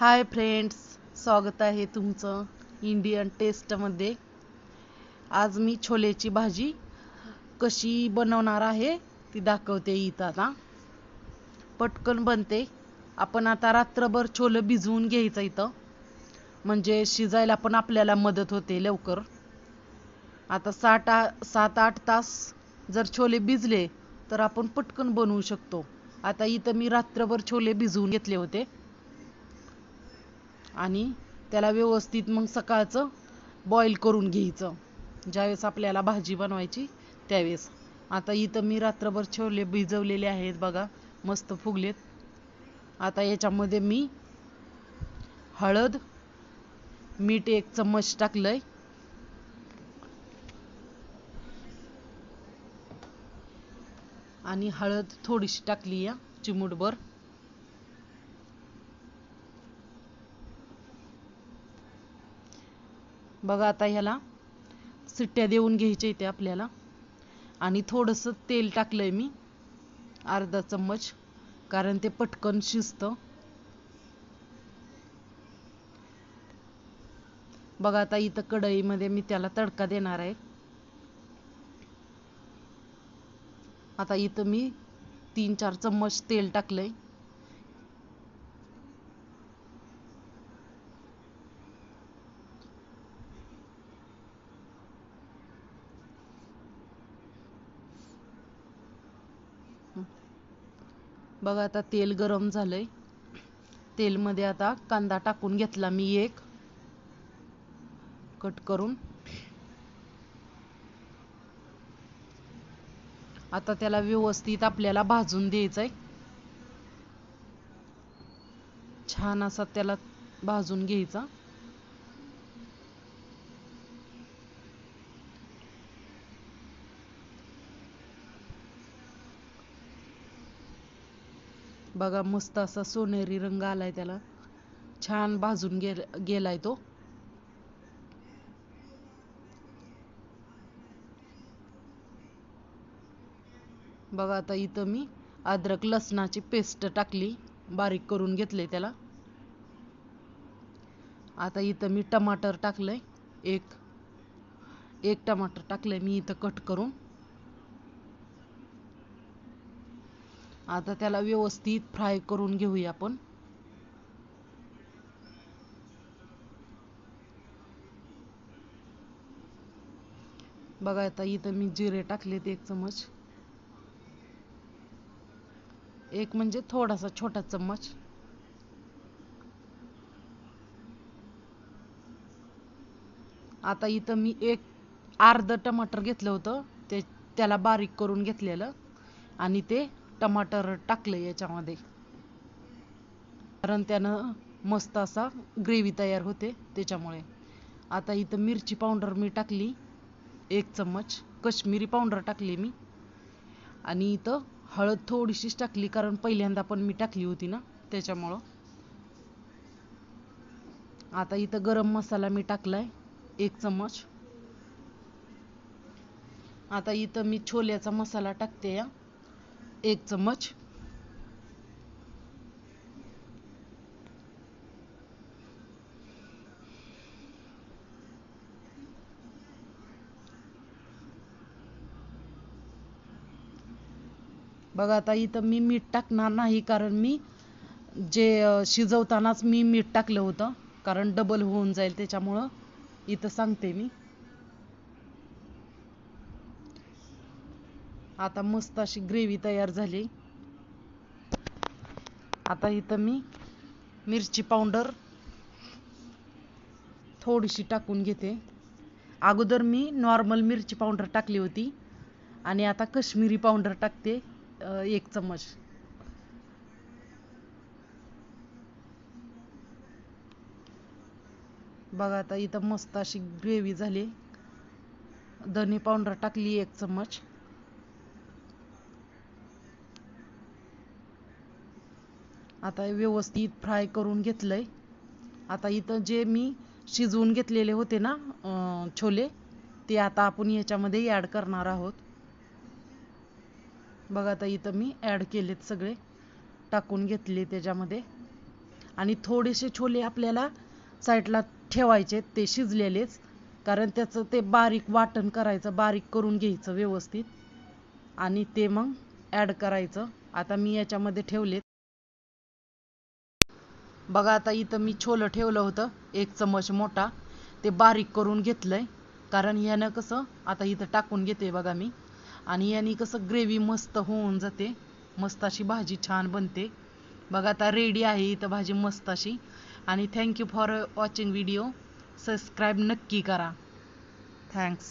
Hi friends, स्वागत आहे तुमचं इंडियन टेस्टमध्ये। आज मी छोलेची भाजी कशी बनवणार आहे ती दाखवते इथं। आता पटकन बनते। आपण आता रात्रभर छोले भिजवून घ्यायचं इथं, म्हणजे शिजायला पण आपल्याला मदत होते लवकर। आता 7-8 तास जर छोले भिजले तर आपण पटकन बनवू शकतो। आता इथं मी रात्रभर छोले भिजवून घेतले होते आणि त्याला व्यवस्थित मग सकाळचं बॉईल करून घ्यायचं, ज्यावेळेस आपल्याला भाजी बनवायची त्यावेळेस। आता इथं मी रात्रभर छोले भिजवलेले आहेत बघा, मस्त फुगलेत। आता याच्यामध्ये मी हळद, मीठ 1 चम्मच टाकलंय आणि हळद थोडीशी टाकली या चिमूटभर। बघा आता ह्याला शिट्ट्या देऊन घ्यायच्या इथे आपल्याला। आणि थोडंसं तेल टाकलंय मी, अर्धा चम्मच, कारण ते पटकन शिजतं। बघा आता इथं कढईमध्ये मी त्याला तडका देणार आहे। आता इथं मी 3-4 चम्मच तेल टाकलंय। बघा आता तेल गरम झालंय। तेलमध्ये आता कांदा टाकून घेतला मी 1 कट करून। आता त्याला व्यवस्थित आपल्याला भाजून द्यायचंय, छान असा त्याला भाजून घ्यायचा। बघा मस्त असा सोनेरी रंग आलाय, त्याला छान भाजून गेलाय तो। बघा आता इथं मी अद्रक लसणाची पेस्ट टाकली, बारीक करून घेतले त्याला। आता इथं मी टमाटर टाकलंय, एक टमाटर टाकलंय मी इथं कट करून। आता त्याला व्यवस्थित फ्राय करून घेऊया आपण। बघा आता इथं मी जिरे टाकलेत 1 चम्मच, एक म्हणजे थोडासा छोटा चम्मच। आता इथं मी अर्ध टमाटर घेतलं होतं, त्याला बारीक करून घेतलेलं आणि ते टमाटर टाकलं याच्यामध्ये, कारण त्यानं मस्त असा ग्रेव्ही तयार होते त्याच्यामुळे। आता इथं मिरची पावडर मी टाकली 1 चम्मच, काश्मीरी पावडर टाकली मी। आणि इथं हळद थोडीशीच टाकली, कारण पहिल्यांदा पण मी टाकली होती ना त्याच्यामुळं। आता इथं गरम मसाला मी टाकलाय 1 चम्मच। आता इथं मी छोल्याचा मसाला टाकते 1 चम्मच। बघा आता इथं मी मीठ टाकणार नाही, कारण मी शिजवतानाच मी मीठ टाकलं होतं, कारण डबल होऊन जाईल त्याच्यामुळं इथं सांगते मी। आता मस्त अशी ग्रेव्ही तयार झाली। आता इथं मी मिरची पावडर थोडीशी टाकून घेते। अगोदर मी नॉर्मल मिरची पावडर टाकली होती आणि आता काश्मीरी पावडर टाकते 1 चम्मच। बघा आता इथं मस्त अशी ग्रेव्ही झाली। धने पावडर टाकली 1 चम्मच। आता व्यवस्थित फ्राय करून घेतलंय। आता इथं जे मी शिजवून घेतलेले होते ना छोले, ते आता आपण याच्यामध्ये ॲड करणार आहोत। बघा आता इथं मी ॲड केलेत, सगळे टाकून घेतले त्याच्यामध्ये। आणि थोडेसे छोले आपल्याला साईडला ठेवायचे, ते शिजलेलेच, कारण त्याचं ते बारीक वाटण करायचं, बारीक करून घ्यायचं व्यवस्थित आणि ते मग ॲड करायचं. आता मी याच्यामध्ये ठेवलेत बघा. आता इथं मी छोलं ठेवलं होतं 1 चमच मोठा, ते बारीक करून घेतलंय, कारण यानं कसं आता इथं टाकून घेते बघा मी, आणि याने कसं ग्रेव्ही मस्त होऊन जाते, मस्त अशी भाजी छान बनते बघा. आता रेडी आहे इथं भाजी मस्त अशी. आणि thank you for watching video. Subscribe नक्की करा. थँक्स.